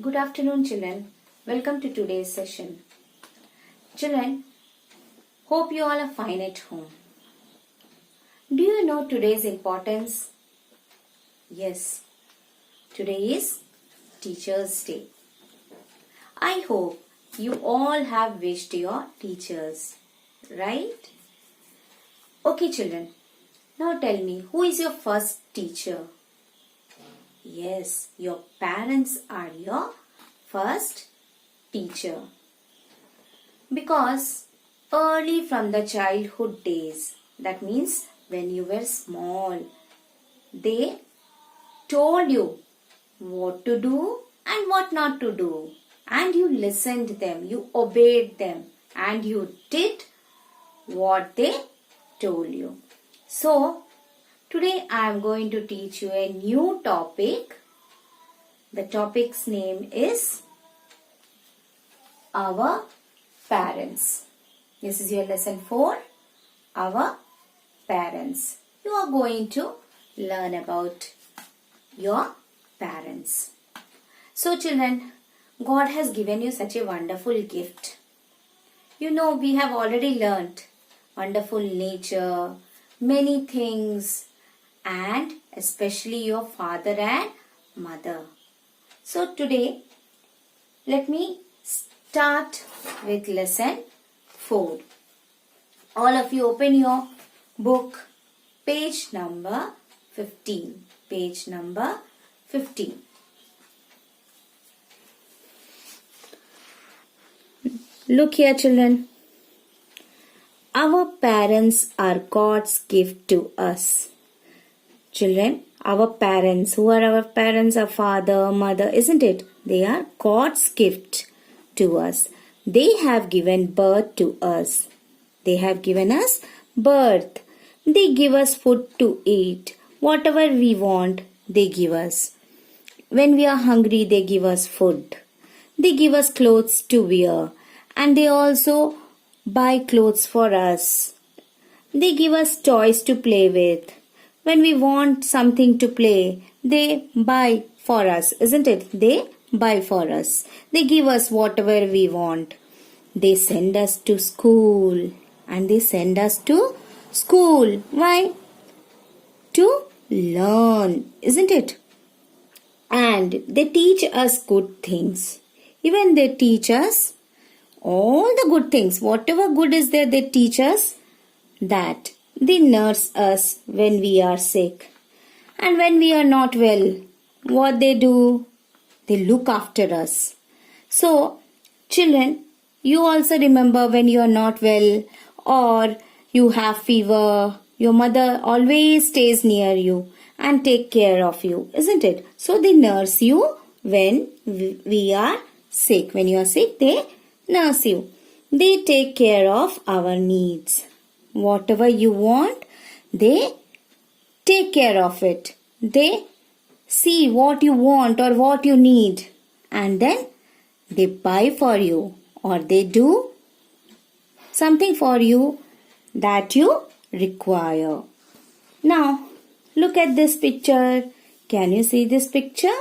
Good afternoon, children. Welcome to today's session. Children, hope you all are fine at home. Do you know today's importance? Yes, today is Teachers' Day. I hope you all have wished your teachers, right? Okay, children. Now tell me, who is your first teacher? Yes, your parents are your first teacher. Because early from the childhood days, that means when you were small, they told you what to do and what not to do. And you listened them, you obeyed them, and you did what they told you. So, today I am going to teach you a new topic. The topic's name is Our Parents. This is your lesson 4, Our Parents. You are going to learn about your parents. So children, God has given you such a wonderful gift. You know, we have already learned wonderful nature, many things, and especially your father and mother. So today, let me start with lesson 4. All of you open your book, page number 15. Page number 15. Look here, children. Our parents are God's gift to us. Children, our parents, who are our parents? Our father, mother, isn't it? They are God's gift to us. They have given birth to us. They have given us birth. They give us food to eat. Whatever we want, they give us. When we are hungry, they give us food. They give us clothes to wear. And they also buy clothes for us. They give us toys to play with. When we want something to play, they buy for us, isn't it? They buy for us. They give us whatever we want. They send us to school. And they send us to school. Why? To learn, isn't it? And they teach us good things. Even they teach us all the good things. Whatever good is there, they teach us that. They nurse us when we are sick. And when we are not well, what they do? They look after us. So, children, you also remember when you are not well or you have fever, your mother always stays near you and take care of you, isn't it? So, they nurse you when we are sick. When you are sick, they nurse you. They take care of our needs. Whatever you want, they take care of it. They see what you want or what you need, and then they buy for you or they do something for you that you require. Now, look at this picture. Can you see this picture?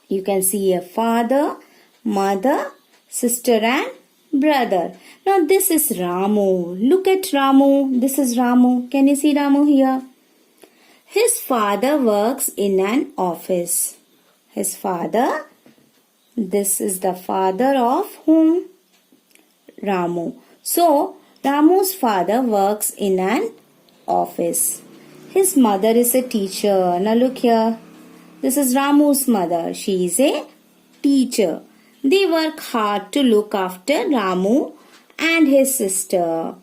You can see a father, mother, sister and brother. Now this is Ramu. Look at Ramu. This is Ramu. Can you see Ramu here? His father works in an office. His father. This is the father of whom? Ramu. So Ramu's father works in an office. His mother is a teacher. Now look here. This is Ramu's mother. She is a teacher. They work hard to look after Ramu and his sister.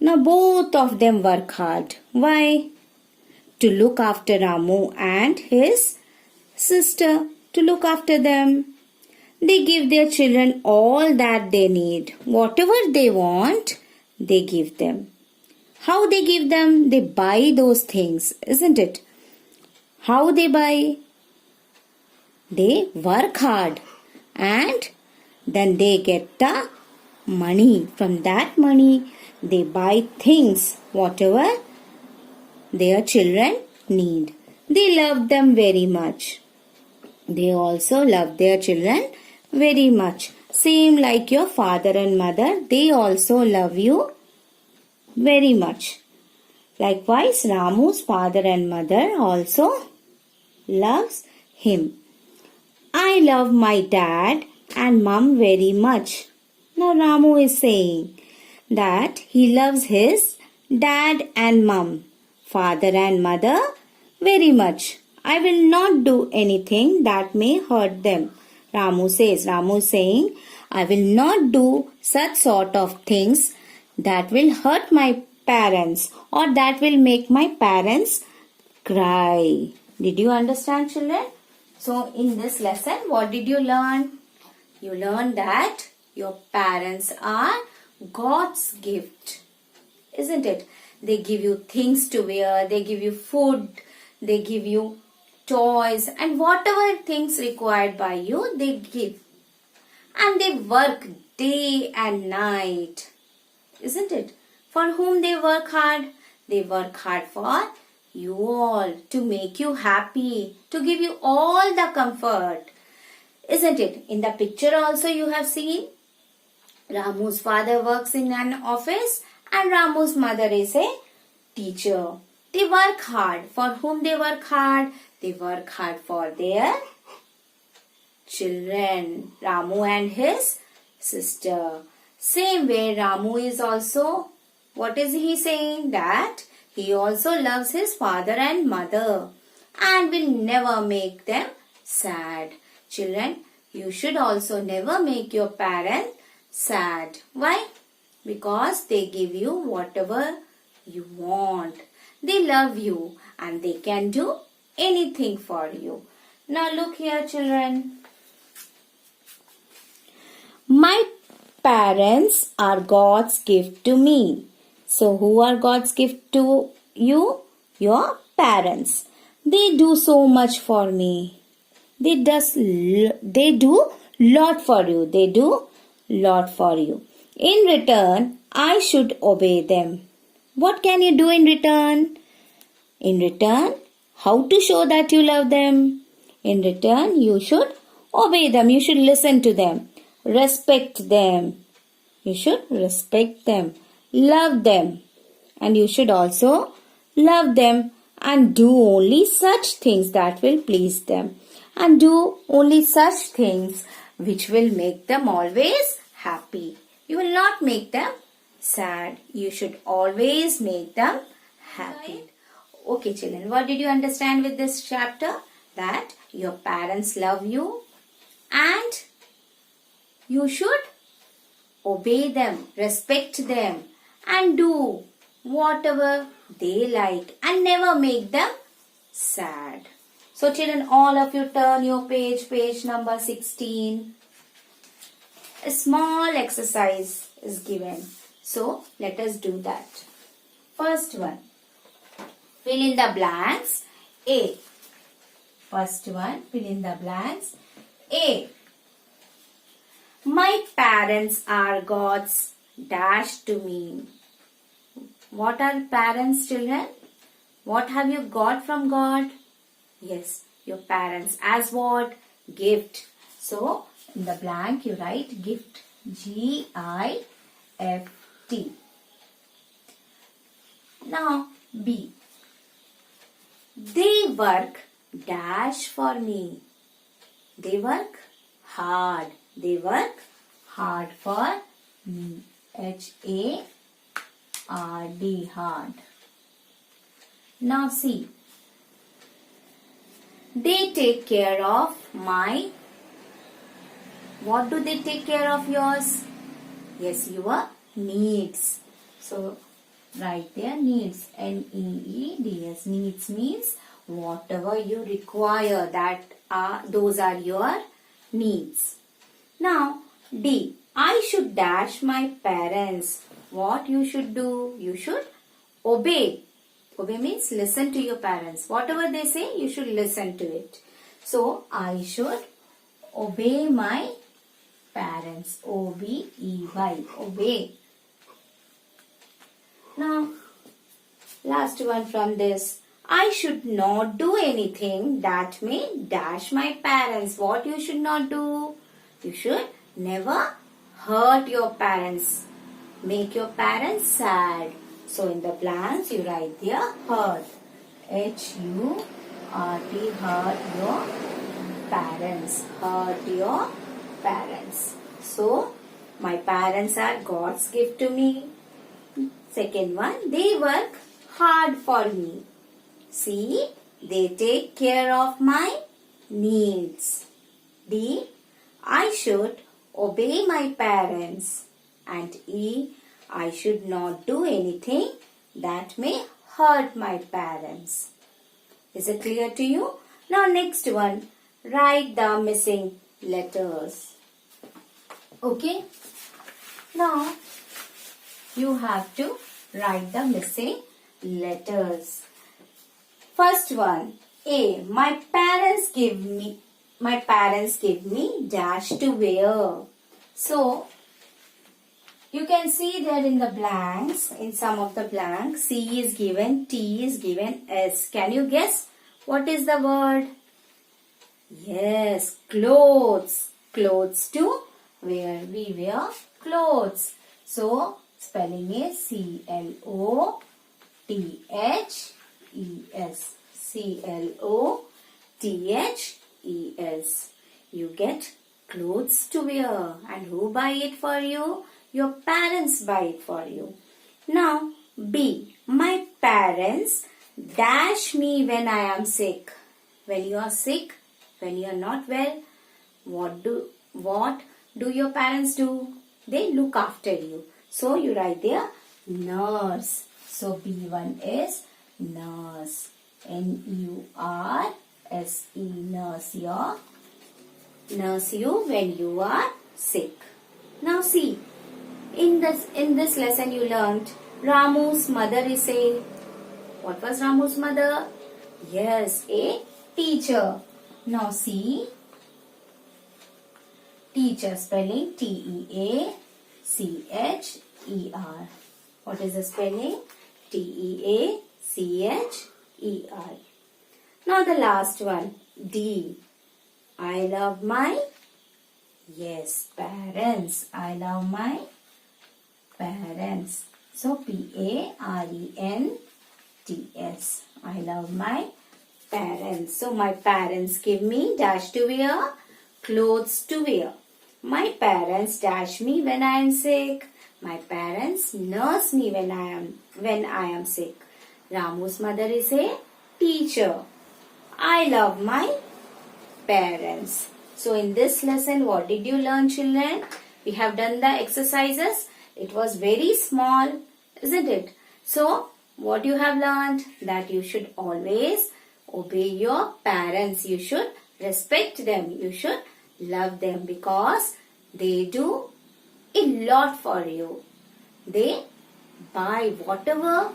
Now both of them work hard. Why? To look after Ramu and his sister. To look after them. They give their children all that they need. Whatever they want, they give them. How they give them? They buy those things, isn't it? How they buy? They work hard. And then they get the money. From that money, they buy things, whatever their children need. They love them very much. They also love their children very much. Same like your father and mother, they also love you very much. Likewise, Ramu's father and mother also loves him. I love my dad and mum very much. Now Ramu is saying that he loves his dad and mum, father and mother very much. I will not do anything that may hurt them. Ramu is saying, I will not do such sort of things that will hurt my parents or that will make my parents cry. Did you understand, children? So in this lesson, what did you learn? You learned that your parents are God's gift. Isn't it? They give you things to wear, they give you food, they give you toys, and whatever things required by you, they give. And they work day and night. Isn't it? For whom they work hard? They work hard for you all, to make you happy, to give you all the comfort. Isn't it? In the picture also you have seen Ramu's father works in an office and Ramu's mother is a teacher. They work hard. For whom they work hard? They work hard for their children. Ramu and his sister. Same way Ramu is also, what is he saying? That he also loves his father and mother and will never make them sad. Children, you should also never make your parents sad. Why? Because they give you whatever you want. They love you and they can do anything for you. Now look here, children. My parents are God's gift to me. So who are God's gift to you? Your parents. They do so much for me. They do lot for you. They do lot for you. In return, I should obey them. What can you do in return? In return, how to show that you love them? In return, you should obey them. You should listen to them. Respect them. You should respect them. Love them. And you should also love them and do only such things that will please them. And do only such things which will make them always happy. You will not make them sad. You should always make them happy. Okay, children, what did you understand with this chapter? That your parents love you and you should obey them, respect them and do whatever they like and never make them sad. So children, all of you turn your page number 16. A small exercise is given. So let us do that. First one, fill in the blanks. A. First one, fill in the blanks. A. My parents are God's dash to me. What are parents, children? What have you got from God? Yes, your parents. As what? Gift. So, in the blank you write gift. G-I-F-T. Now, B. They work dash for me. They work hard. They work hard for me. H-A-R-D. Hard. Now, C. They take care of my... What do they take care of yours? Yes, your needs. So, write there needs. N-E-E-D-S. Needs means whatever you require. Those are your needs. Now, D. I should dash my parents. What you should do? You should obey. Obey means listen to your parents. Whatever they say, you should listen to it. So, I should obey my parents. O-B-E-Y. Obey. Now, last one from this. I should not do anything that may dash my parents. What you should not do? You should never hurt your parents. Make your parents sad. So in the blanks you write there hurt. H-U-R-T, hurt your parents. Hurt your parents. So my parents are God's gift to me. Second one, they work hard for me. C, they take care of my needs. D, I should obey my parents. And E, I should not do anything that may hurt my parents. Is it clear to you? Now next one, write the missing letters. Okay. Now you have to write the missing letters. First one, A. My parents give me dash to wear. So you can see that in the blanks, in some of the blanks, C is given, T is given, S. Can you guess what is the word? Yes, clothes. Clothes to wear. We wear clothes. So spelling is C-L-O-T-H-E-S. C-L-O-T-H-E-S. You get clothes to wear. And who buy it for you? Your parents buy it for you. Now B. My parents dash me when I am sick. When you are sick, when you are not well, what do your parents do? They look after you. So you write there nurse. So B1 is nurse. N-U-R-S-E, nurse. Nurse you when you are sick. Now see, in this lesson you learnt Ramu's mother is a, what was Ramu's mother? Yes, a teacher. Now see, teacher spelling T-E-A-C-H-E-R. What is the spelling? T-E-A-C-H-E-R. Now the last one, D. I love my, yes, parents. I love my parents. So P-A-R-E-N-T-S. I love my parents. So my parents give me dash to wear, clothes to wear. My parents dash me when I am sick. My parents nurse me when I am sick. Ramu's mother is a teacher. I love my parents. So in this lesson, what did you learn, children? We have done the exercises. It was very small, isn't it? So what you have learned? That you should always obey your parents. You should respect them. You should love them because they do a lot for you. They buy whatever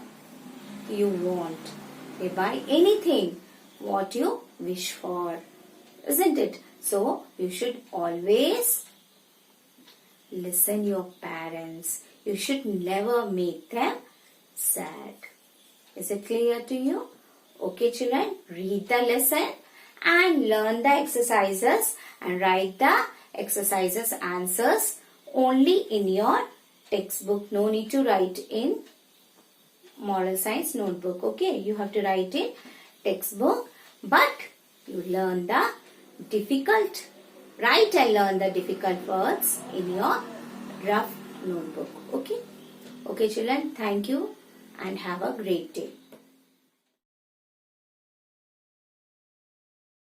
you want. They buy anything what you wish for, isn't it? So you should always listen your parents. You should never make them sad. Is it clear to you? Okay, children, read the lesson and learn the exercises and write the exercises answers only in your textbook. No need to write in moral science notebook. Okay, you have to write in textbook, but you learn the difficult, write and learn the difficult words in your rough notebook. Okay, children, thank you and have a great day.